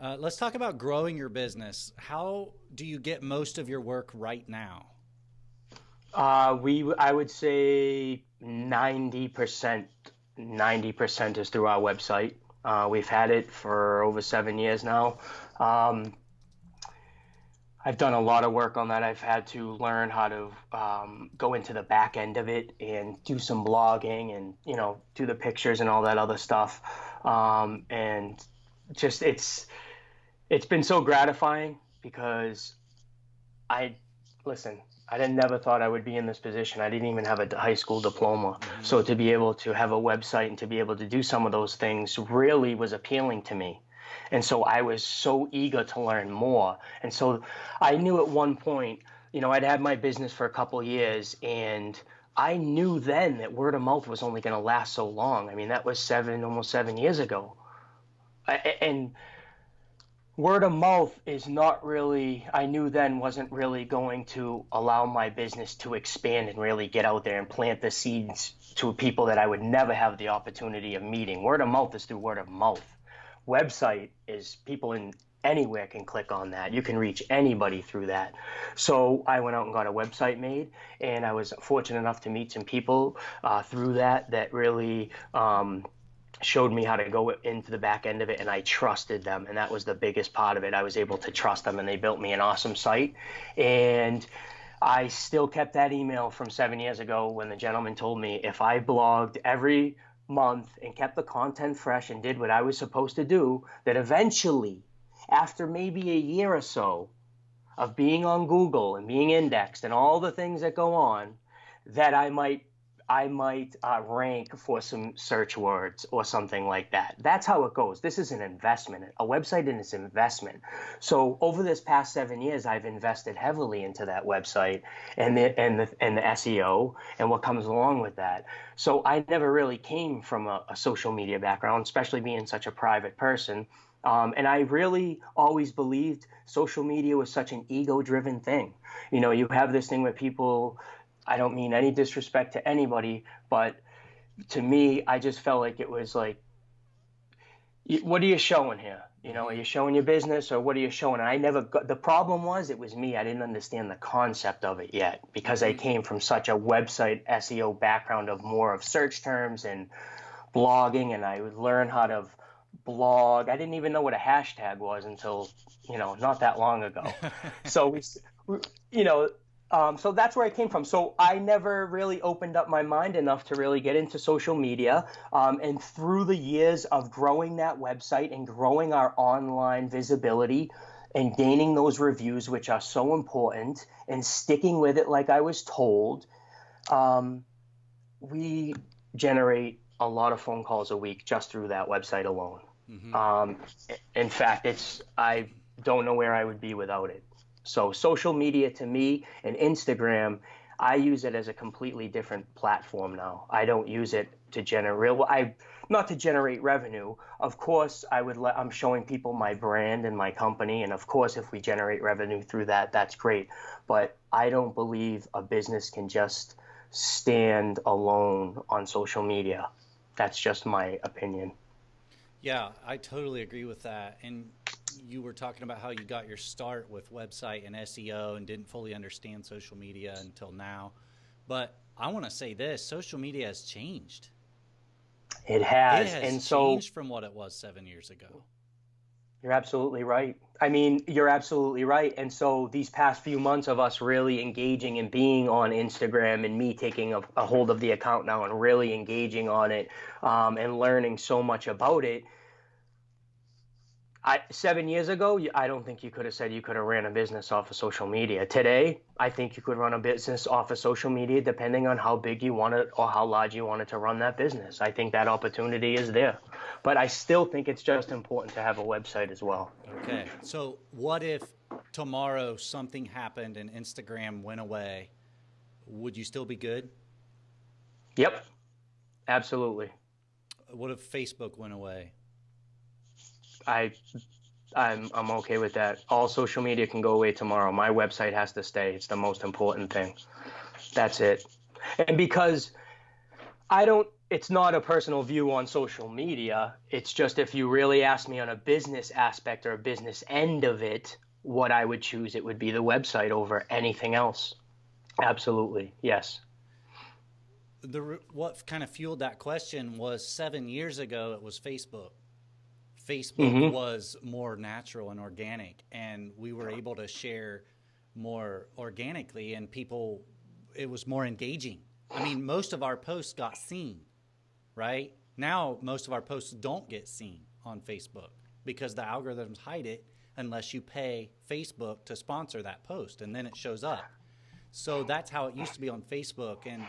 Let's talk about growing your business. How do you get most of your work right now? I would say 90% is through our website. We've had it for over 7 years now. Um, I've done a lot of work on that. I've had to learn how to go into the back end of it and do some blogging and, do the pictures and all that other stuff. And just it's been so gratifying because I listen. I didn't never thought I would be in this position. I didn't even have a high school diploma. Hmm. So to be able to have a website and to be able to do some of those things really was appealing to me. And so I was so eager to learn more. And so I knew at one point, I'd had my business for a couple of years, and I knew then that word of mouth was only going to last so long. I mean, that was almost 7 years ago. And word of mouth is not really, I knew then wasn't really going to allow my business to expand and really get out there and plant the seeds to people that I would never have the opportunity of meeting. Word of mouth is through word of mouth. Website is people in anywhere can click on that. You can reach anybody through that. So I went out and got a website made, and I was fortunate enough to meet some people through that really showed me how to go into the back end of it, and I trusted them, and that was the biggest part of it. I was able to trust them, and they built me an awesome site. And I still kept that email from 7 years ago when the gentleman told me if I blogged every month and kept the content fresh and did what I was supposed to do, that eventually, after maybe a year or so of being on Google and being indexed and all the things that go on, that I might rank for some search words or something like that. That's how it goes. This is an investment. A website is an investment. So over this past 7 years, I've invested heavily into that website and the SEO and what comes along with that. So I never really came from a social media background, especially being such a private person. And I really always believed social media was such an ego-driven thing. You have this thing where people, I don't mean any disrespect to anybody, but to me, I just felt like it was like, what are you showing here? Are Hmm. you showing your business or what are you showing? And I never got, the problem was it was me. I didn't understand the concept of it yet because I Hmm. came from such a website SEO background of more of search terms and blogging, and I would learn how to blog. I didn't even know what a hashtag was until, not that long ago. So you know, so that's where I came from. So I never really opened up my mind enough to really get into social media. And through the years of growing that website and growing our online visibility and gaining those reviews, which are so important, and sticking with it like I was told, um, we generate a lot of phone calls a week just through that website alone. Hmm. Um, in fact, I don't know where I would be without it. So social media to me and Instagram, I use it as a completely different platform now. I don't use it to generate, well, not to generate revenue. Of course, I'm showing people my brand and my company. And of course, if we generate revenue through that, that's great. But I don't believe a business can just stand alone on social media. That's just my opinion. Yeah, I totally agree with that. And you were talking about how you got your start with website and SEO and didn't fully understand social media until now. But I want to say this, social media has changed. It It has. has And so changed from what it was 7 years ago. you're absolutely right. I mean, you're absolutely right. And so these past few months of us really engaging and being on Instagram and me taking a hold of the account now and really engaging on it, and learning so much about it. 7 years ago, I don't think you could have said you could have ran a business off of social media. Today, I think you could run a business off of social media depending on how big you want it or how large you wanted to run that business. I think that opportunity is there. But I still think it's just important to have a website as well. Okay. So what if tomorrow something happened and Instagram went away? Would you still be good? Yep, absolutely. What if Facebook went away? I I'm okay with that. All social media can go away tomorrow. My website has to stay. It's the most important thing. That's it. And because I don't it's not a personal view on social media. It's just if you really ask me on a business aspect or a business end of it, what I would choose, it would be the website over anything else. Absolutely. Yes. What kind of fueled that question was 7 years ago, it was Facebook. Facebook Hmm. was more natural and organic, and we were able to share more organically, and people, it was more engaging. I mean, most of our posts got seen, right? Now, most of our posts don't get seen on Facebook because the algorithms hide it unless you pay Facebook to sponsor that post, and then it shows up. So that's how it used to be on Facebook. And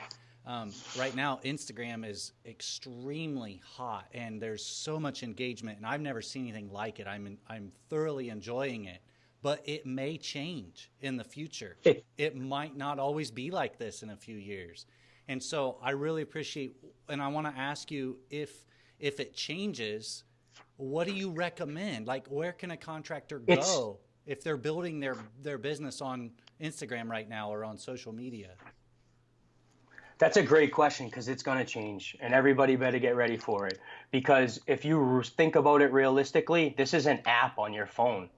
right now, Instagram is extremely hot, and there's so much engagement, and I've never seen anything like it. I'm thoroughly enjoying it, but it may change in the future. It, It might not always be like this in a few years, and so I really appreciate. And I want to ask you if it changes, what do you recommend? Like, where can a contractor it's go if they're building their business on Instagram right now or on social media? That's a great question because it's going to change and everybody better get ready for it. Because if you think about it realistically, this is an app on your phone.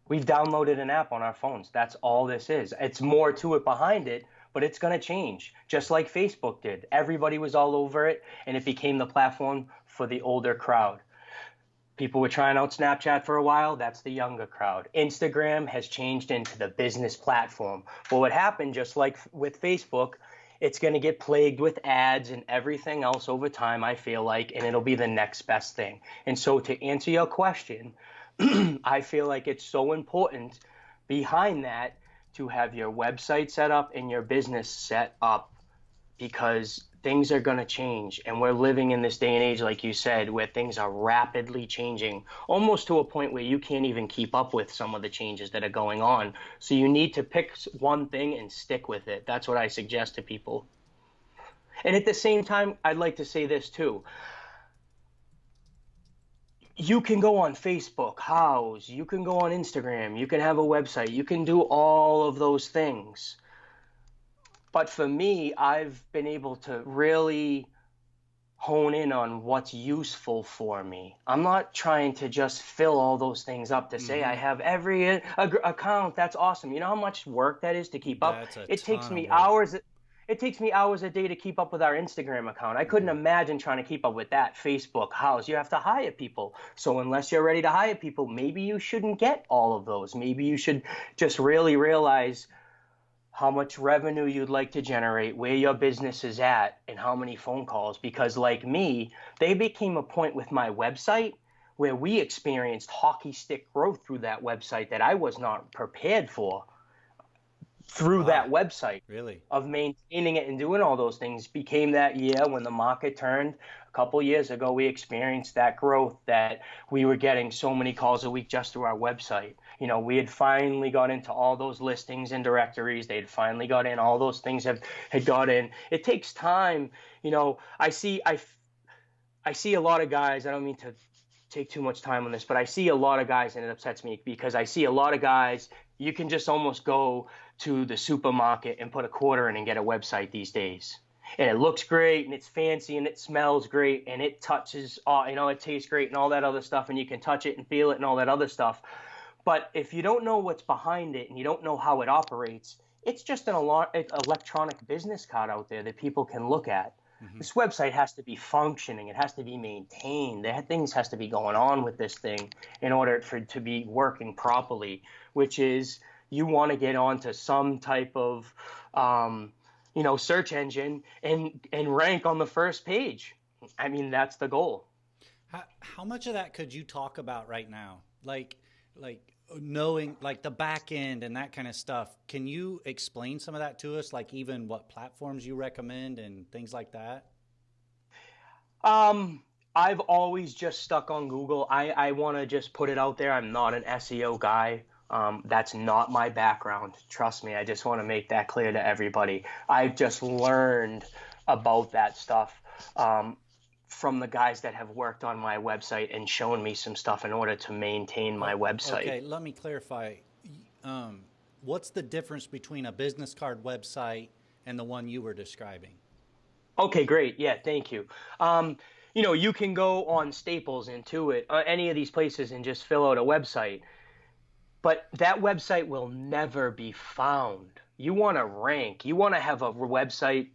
We've downloaded an app on our phones. That's all this is. It's more to it behind it, but it's going to change, just like Facebook did. Everybody was all over it, and it became the platform for the older crowd. People were trying out Snapchat for a while. That's the younger crowd. Instagram has changed into the business platform. But what happened, just like with Facebook, it's going to get plagued with ads and everything else over time, I feel like, and it'll be the next best thing. And so to answer your question, I feel like it's so important behind that to have your website set up and your business set up because things are going to change. And we're living in this day and age, like you said, where things are rapidly changing, almost to a point where you can't even keep up with some of the changes that are going on. So you need to pick one thing and stick with it. That's what I suggest to people. And at the same time, I'd like to say this too. You can go on Facebook, House, you can go on Instagram, you can have a website, you can do all of those things. But for me, I've been able to really hone in on what's useful for me. I'm not trying to just fill all those things up to say I Mm-hmm. have every account. That's awesome. You know how much work that is to keep up? That's a It takes ton of me work. hours. It takes me hours a day to keep up with our Instagram account. I couldn't Mm-hmm. imagine trying to keep up with that. Facebook, house, you have to hire people. So unless you're ready to hire people, maybe you shouldn't get all of those. Maybe you should just really realize how much revenue you'd like to generate, where your business is at, and how many phone calls. Because, like me, they became a point with my website where we experienced hockey stick growth through that website that I was not prepared for through Wow. that website Really? of maintaining it and doing all those things became that year when the market turned a couple years ago. We experienced that growth that we were getting so many calls a week just through our website. You know, we had finally got into all those listings and directories. They had finally got in. All those things had got in. It takes time. You know, I see a lot of guys. I don't mean to take too much time on this, but I see a lot of guys, and it upsets me because I see a lot of guys. You can just almost go to the supermarket and put a quarter in and get a website these days. And it looks great and it's fancy and it smells great and it touches, it tastes great and all that other stuff. And you can touch it and feel it and all that other stuff. But if you don't know what's behind it and you don't know how it operates, it's just an electronic business card out there that people can look at. Mm-hmm. This website has to be functioning. It has to be maintained. Things has to be going on with this thing in order for it to be working properly, which is you want to get onto some type of search engine and rank on the first page. I mean, that's the goal. How much of that could you talk about right now? Like knowing like the back end and that kind of stuff. Can you explain some of that to us? Like even what platforms you recommend and things like that? I've always just stuck on Google. I want to just put it out there. I'm not an SEO guy. That's not my background. Trust me. I just want to make that clear to everybody. I've just learned about that stuff from the guys that have worked on my website and shown me some stuff in order to maintain my website. Okay, let me clarify. Um, what's the difference between a business card website and the one you were describing? Okay, great. Yeah, thank you. Um, you can go on Staples, Intuit, any of these places and just fill out a website, but that website will never be found. You want to rank. You want to have a website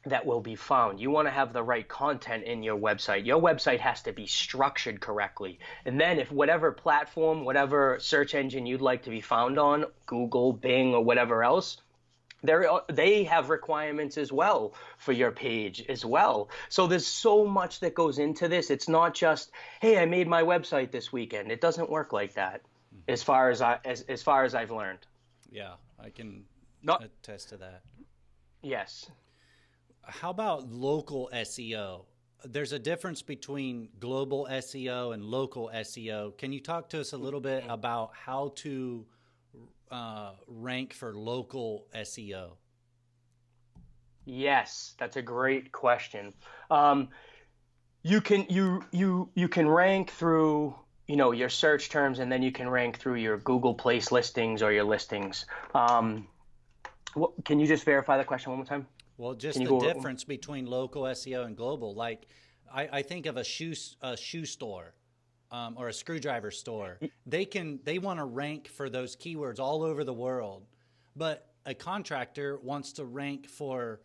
that will be found. You want to have the right content in your website. Your website has to be structured correctly. And then if whatever platform, whatever search engine you'd like to be found on, Google, Bing, or whatever else, they have requirements as well for your page as well. So there's so much that goes into this. It's not just, hey, I made my website this weekend. It doesn't work like that, as far as I've learned. Yeah, I can Not attest to that. Yes. How about local SEO? There's a difference between global SEO and local SEO. Can you talk to us a little bit about how to rank for local SEO? Yes, that's a great question. Um, you can rank through your search terms, and then you can rank through your Google Place listings or your listings. Can you just verify the question one more time? Well, Can just you the go? difference between local SEO and global. Like, I think of a shoe store, or a screwdriver store. They want to rank for those keywords all over the world, but a contractor wants to rank for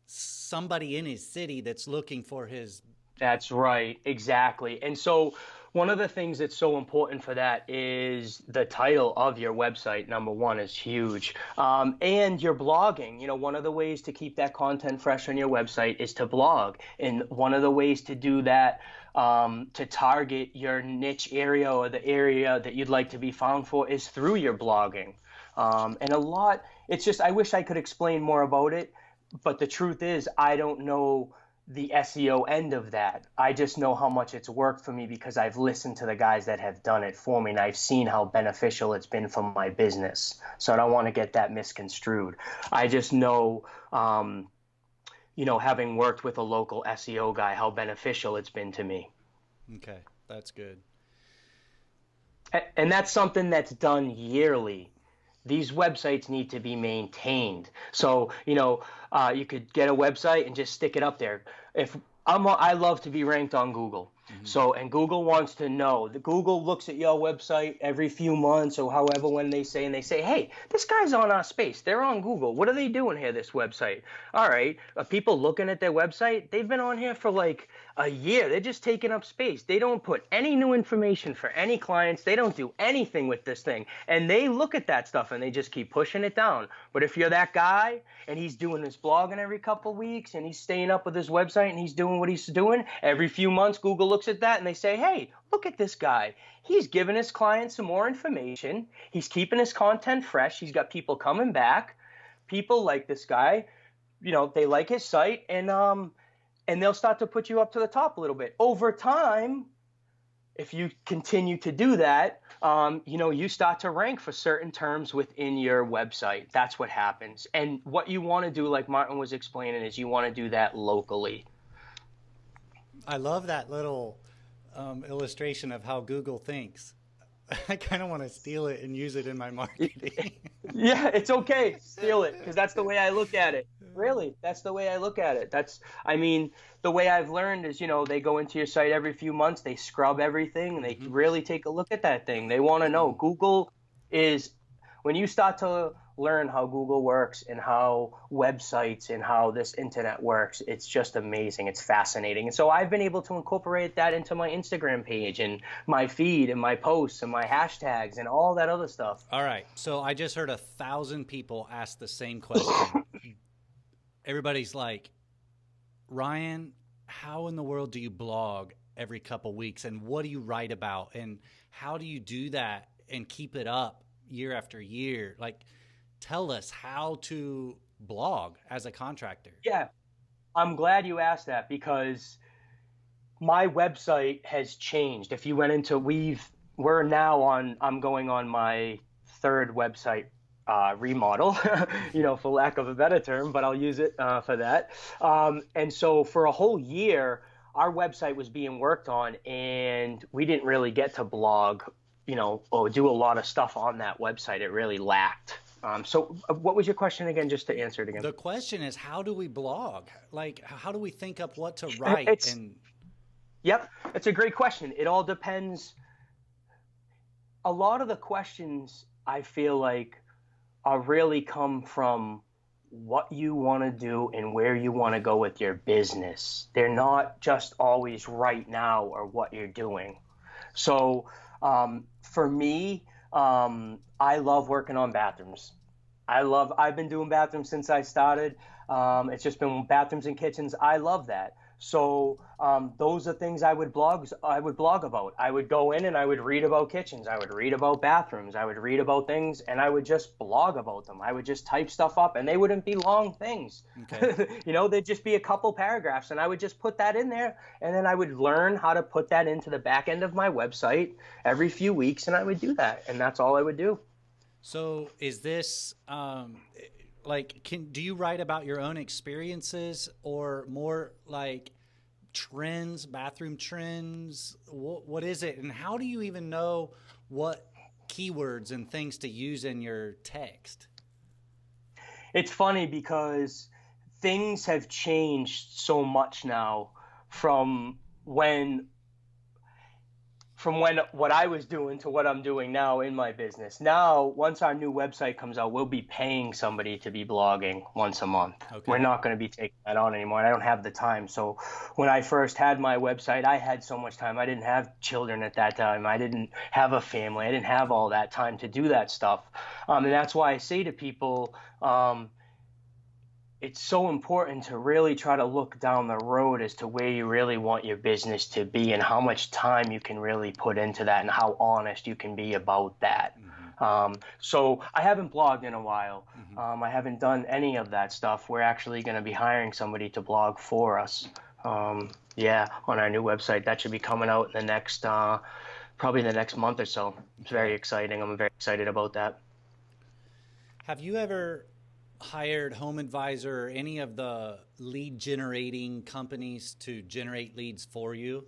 somebody in his city that's looking for his. That's right, exactly. And so one of the things that's so important for that is the title of your website. Number one is huge. And your blogging. One of the ways to keep that content fresh on your website is to blog. And one of the ways to do that, to target your niche area or the area that you'd like to be found for, is through your blogging. And it's just, I wish I could explain more about it, but the truth is, I don't know the SEO end of that. I just know how much it's worked for me because I've listened to the guys that have done it for me, and I've seen how beneficial it's been for my business. So I don't want to get that misconstrued. I just know, having worked with a local SEO guy, how beneficial it's been to me. Okay, that's good. And that's something that's done yearly. These websites need to be maintained. So, you could get a website and just stick it up there. If I love to be ranked on Google. Hmm. So, and Google wants to know. The Google looks at your website every few months or however when they say, hey, this guy's on our space. They're on Google. What are they doing here, this website? All right. Are people looking at their website? They've been on here for like a year. They're just taking up space. They don't put any new information for any clients. They don't do anything with this thing. And they look at that stuff and they just keep pushing it down. But if you're that guy and he's doing his blogging every couple of weeks and he's staying up with his website and he's doing what he's doing, every few months Google looks at that and they say, hey, look at this guy. He's giving his clients some more information. He's keeping his content fresh. He's got people coming back. People like this guy. They like his site, and they'll start to put you up to the top a little bit. Over time, if you continue to do that, you start to rank for certain terms within your website. That's what happens. And what you want to do, like Martin was explaining, is you want to do that locally. I love that little illustration of how Google thinks. I kind of want to steal it and use it in my marketing. Yeah, it's okay. Steal it, because that's the way I look at it. Really, that's the way I look at it. The way I've learned is, they go into your site every few months, they scrub everything, and they Hmm. really take a look at that thing. They want to know. Google is, when you start to learn how Google works and how websites and how this internet works, it's just amazing. It's fascinating. And so I've been able to incorporate that into my Instagram page and my feed and my posts and my hashtags and all that other stuff. All right. So I just heard 1,000 people ask the same question. Everybody's like, Ryan, how in the world do you blog every couple weeks? And what do you write about? And how do you do that and keep it up year after year? Like, tell us how to blog as a contractor. Yeah, I'm glad you asked that because my website has changed. If you went into we're now on I'm going on my third website remodel, for lack of a better term, but I'll use it for that. And so for a whole year, our website was being worked on, and we didn't really get to blog, or do a lot of stuff on that website. It really lacked. So what was your question again, just to answer it again? The question is, how do we blog? Like, how do we think up what to write? It's, And yep, it's a great question. It all depends. A lot of the questions I feel like are really come from what you want to do and where you want to go with your business. They're not just always right now or what you're doing. So for me, I love working on bathrooms. I've been doing bathrooms since I started. It's just been bathrooms and kitchens. I love that. So those are things I would blog about. I would go in and I would read about kitchens. I would read about bathrooms. I would read about things and I would just blog about them. I would just type stuff up and they wouldn't be long things. okay. They'd just be a couple paragraphs and I would just put that in there and then I would learn how to put that into the back end of my website every few weeks and I would do that and that's all I would do. So is this like do you write about your own experiences or more like trends, bathroom trends? What is it, and how do you even know what keywords and things to use in your text? It's funny because things have changed so much now from when what I was doing to what I'm doing now in my business. Now, once our new website comes out, we'll be paying somebody to be blogging once a month. We're Okay. not going to be taking that on anymore. And I don't have the time. So when I first had my website, I had so much time. I didn't have children at that time. I didn't have a family. I didn't have all that time to do that stuff. And that's why I say to people, it's so important to really try to look down the road as to where you really want your business to be and how much time you can really put into that and how honest you can be about that. Mm-hmm. So I haven't blogged in a while. Mm-hmm. I haven't done any of that stuff. We're actually going to be hiring somebody to blog for us. Yeah, on our new website. That should be coming out in the next, probably the next month or so. It's very Okay. exciting. I'm very excited about that. Have you ever hired Home Advisor or any of the lead generating companies to generate leads for you?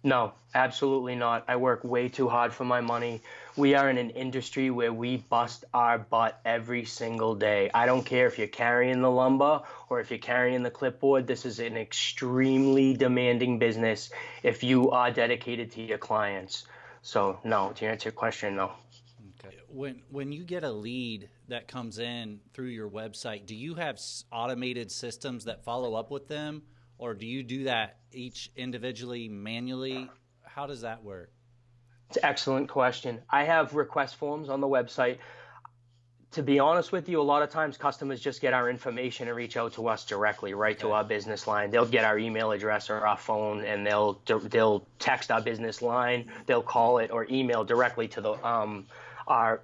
No, absolutely not. I work way too hard for my money. We are in an industry where we bust our butt every single day. I don't care if you're carrying the lumber or if you're carrying the clipboard. This is an extremely demanding business if you are dedicated to your clients. So, no, to answer your question, no. Okay. When you get a lead that comes in through your website, do you have automated systems that follow up with them, or do you do that each individually manually? How does that work? It's an excellent question. I have request forms on the website. To be honest with you, a lot of times customers just get our information and reach out to us directly, right to Okay. our business line. They'll get our email address or our phone, and they'll text our business line. They'll call it or email directly to the our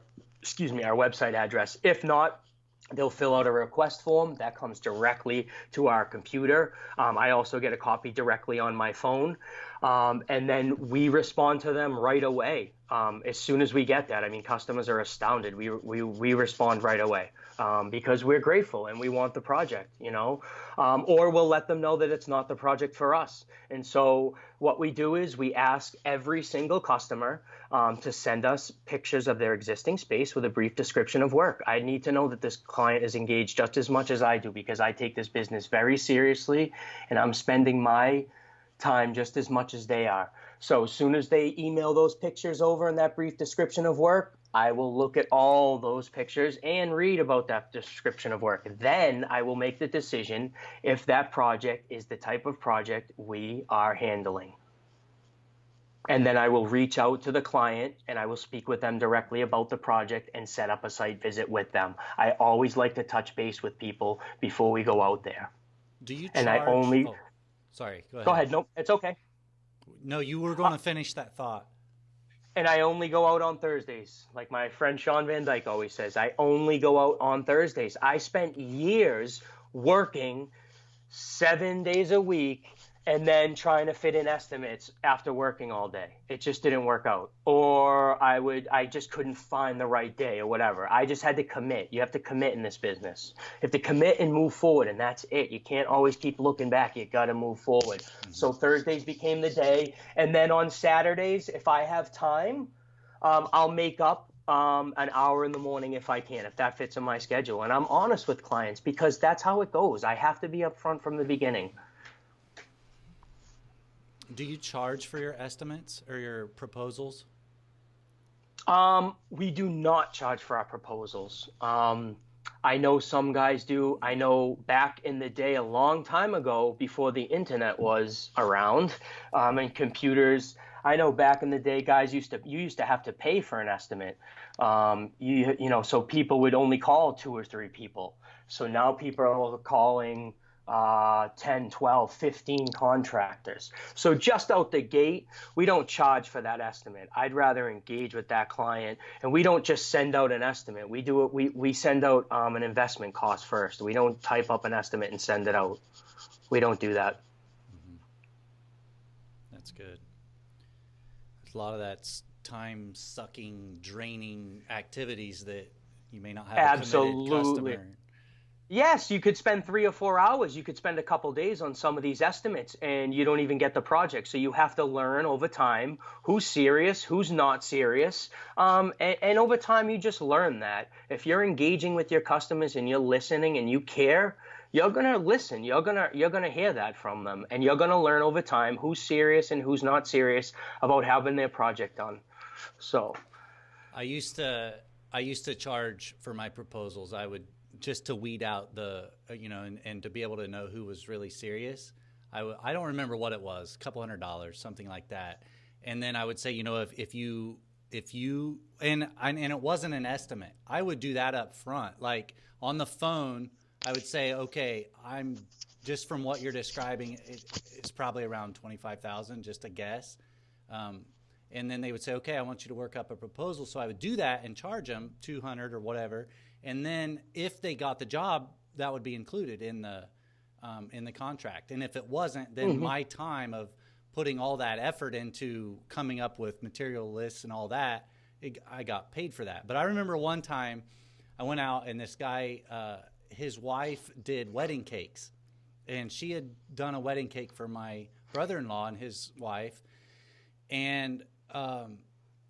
our website address. If not, they'll fill out a request form that comes directly to our computer. I also get a copy directly on my phone. And then we respond to them right away. As soon as we get that, I mean, customers are astounded. We respond right away because we're grateful and we want the project. Or we'll let them know that it's not the project for us. And so what we do is we ask every single customer to send us pictures of their existing space with a brief description of work. I need to know that this client is engaged just as much as I do because I take this business very seriously and I'm spending my time just as much as they are. So as soon as they email those pictures over in that brief description of work, I will look at all those pictures and read about that description of work. Then I will make the decision if that project is the type of project we are handling. And then I will reach out to the client and I will speak with them directly about the project and set up a site visit with them. I always like to touch base with people before we go out there. Do you And I charge? only Oh, sorry. Go go ahead. ahead. Nope, it's okay. No, you were going to finish that thought. And I only go out on Thursdays. Like my friend Sean Van Dyke always says, I only go out on Thursdays. I spent years working 7 days a week and then trying to fit in estimates after working all day. It just didn't work out. Or I just couldn't find the right day or whatever. I just had to commit. You have to commit in this business. You have to commit and move forward, and that's it. You can't always keep looking back. You got to move forward. So Thursdays became the day. And then on Saturdays, if I have time, I'll make up an hour in the morning if I can, if that fits in my schedule. And I'm honest with clients because that's how it goes. I have to be upfront from the beginning. Do you charge for your estimates or your proposals? We do not charge for our proposals. I know some guys do. I know back in the day, a long time ago, before the internet was around, and computers. I know back in the day, guys you used to have to pay for an estimate. So people would only call 2 or 3 people. So now people are calling 10, 12, 15 contractors. So just out the gate, we don't charge for that estimate. I'd rather engage with that client, and we don't just send out an estimate. We do it. We send out an investment cost first. We don't type up an estimate and send it out. We don't do that. Mm-hmm. That's good. A lot of that's time sucking, draining activities that you may not have a committed Absolutely. customer. Yes, you could spend 3 or 4 hours. You could spend a couple days on some of these estimates and you don't even get the project. So you have to learn over time who's serious, who's not serious. And over time, you just learn that. If you're engaging with your customers and you're listening and you care, you're going to listen. You're gonna hear that from them. And you're going to learn over time who's serious and who's not serious about having their project done. So I used to charge for my proposals. I would just to weed out the and to be able to know who was really serious. I don't remember what it was, a couple $100, something like that. And then I would say, if you and it wasn't an estimate, I would do that up front. Like on the phone, I would say, okay, I'm just from what you're describing, it's probably around 25,000, just a guess. And then they would say, okay, I want you to work up a proposal. So I would do that and charge them 200 or whatever. And then if they got the job, that would be included in the contract. And if it wasn't, then my time of putting all that effort into coming up with material lists and all that, I got paid for that. But I remember one time I went out and this guy, his wife did wedding cakes. And she had done a wedding cake for my brother-in-law and his wife. And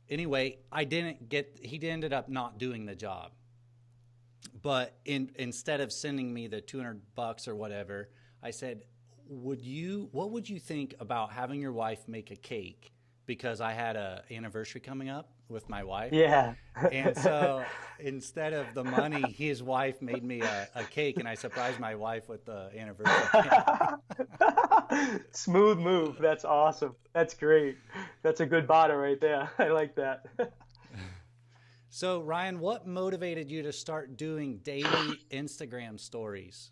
anyway, he ended up not doing the job. But instead of sending me the $200 or whatever, I said, what would you think about having your wife make a cake? Because I had an anniversary coming up with my wife. yeah. And so instead of the money, his wife made me a cake, and I surprised my wife with the anniversary cake. Smooth move. That's awesome. That's great. That's a good barter right there. I like that. So, Ryaan, what motivated you to start doing daily Instagram stories?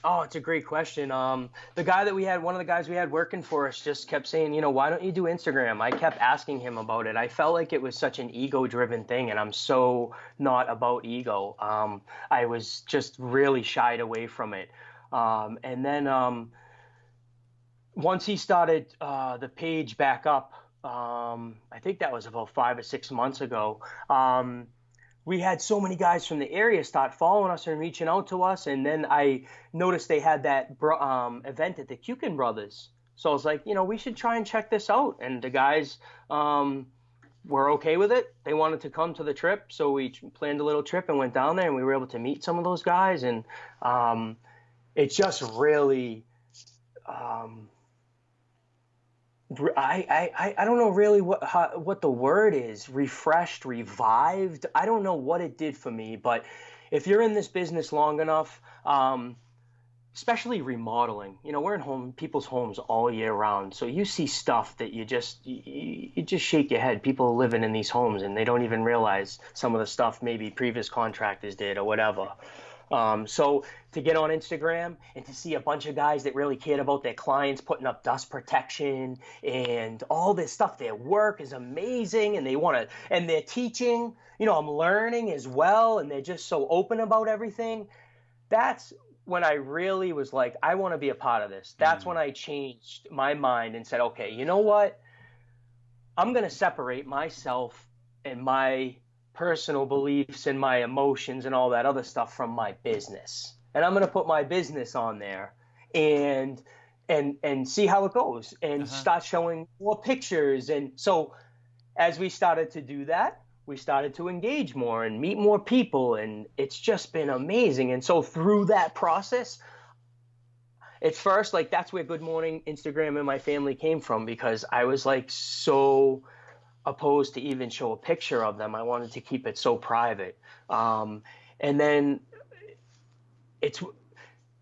Oh, it's a great question. One of the guys we had working for us just kept saying, why don't you do Instagram? I kept asking him about it. I felt like it was such an ego-driven thing, and I'm so not about ego. I was just really shied away from it. And then once he started the page back up, I think that was about 5 or 6 months ago. We had so many guys from the area start following us and reaching out to us. And then I noticed they had that event at the Kukin Brothers. So I was like, we should try and check this out. And the guys were okay with it. They wanted to come to the trip. So we planned a little trip and went down there, and we were able to meet some of those guys. And it just really, I don't know really what the word is, refreshed, revived. I don't know what it did for me, but if you're in this business long enough, especially remodeling, we're in people's homes all year round. So you see stuff that you just shake your head. People living in these homes and they don't even realize some of the stuff maybe previous contractors did or whatever. So to get on Instagram and to see a bunch of guys that really cared about their clients putting up dust protection and all this stuff, their work is amazing and and they're teaching, I'm learning as well. And they're just so open about everything. That's when I really was like, I want to be a part of this. That's when I changed my mind and said, okay, you know what? I'm going to separate myself and my personal beliefs and my emotions and all that other stuff from my business. And I'm going to put my business on there and see how it goes and start showing more pictures. And so as we started to do that, we started to engage more and meet more people, and it's just been amazing. And so through that process, at first, like, that's where Good Morning Instagram and my family came from, because I was like so opposed to even show a picture of them. I wanted to keep it so private. And then it's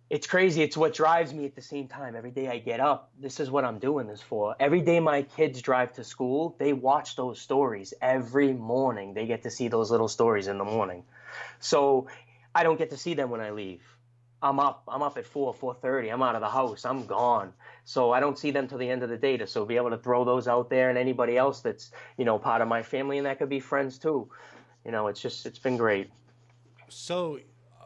it's crazy. It's what drives me at the same time. Every day I get up, this is what I'm doing this for. Every day my kids drive to school, they watch those stories every morning. They get to see those little stories in the morning. So I don't get to see them when I leave. I'm up at 4:30. I'm out of the house. I'm gone. So I don't see them till the end of the day. So be able to throw those out there, and anybody else that's, part of my family, and that could be friends too. It's been great. So,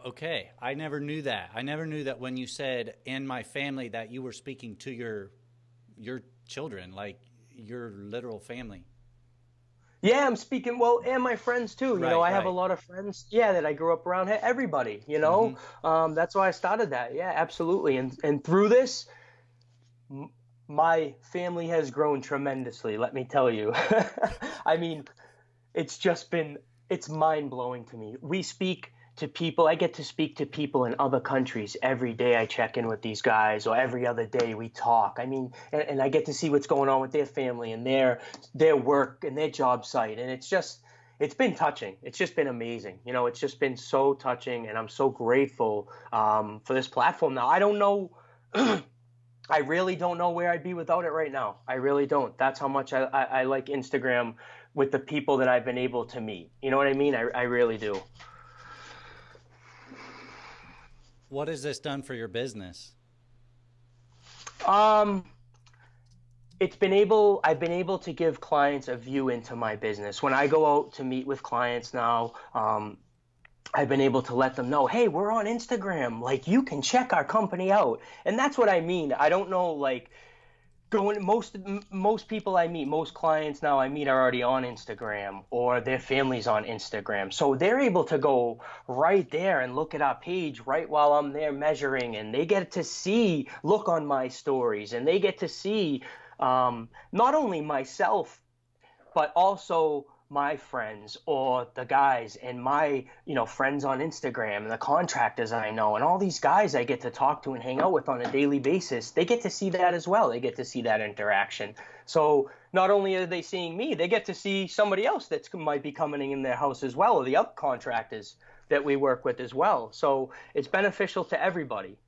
okay, I never knew that. I never knew that when you said "in my family" that you were speaking to your children, like your literal family. Yeah, I'm speaking well, and my friends too. Right, I have a right. lot of friends, yeah, that I grew up around. Everybody, Hmm. that's why I started that. Yeah, absolutely. And through this, my family has grown tremendously. Let me tell you. I mean, it's just been it's mind blowing to me. We speak to people. I get to speak to people in other countries every day. I check in with these guys, or every other day we talk. I mean, and I get to see what's going on with their family and their work and their job site, and it's been touching. It's just been amazing. It's just been so touching, and I'm so grateful for this platform. Now, I don't know. I really don't know where I'd be without it right now. I really don't. That's how much I like Instagram with the people that I've been able to meet. You know what I mean? I really do. What has this done for your business? Um, I've been able to give clients a view into my business. When I go out to meet with clients now, I've been able to let them know, hey, we're on Instagram. Like, you can check our company out. And that's what I mean. I don't know, like, going most people I meet, most clients now I meet are already on Instagram, or their families on Instagram. So they're able to go right there and look at our page right while I'm there measuring, and they get to look on my stories, and they get to see not only myself, but also my friends, or the guys and my friends on Instagram, and the contractors I know, and all these guys I get to talk to and hang out with on a daily basis. They get to see that as well. They get to see that interaction. So not only are they seeing me, they get to see somebody else that might be coming in their house as well, or the other contractors that we work with as well. So it's beneficial to everybody.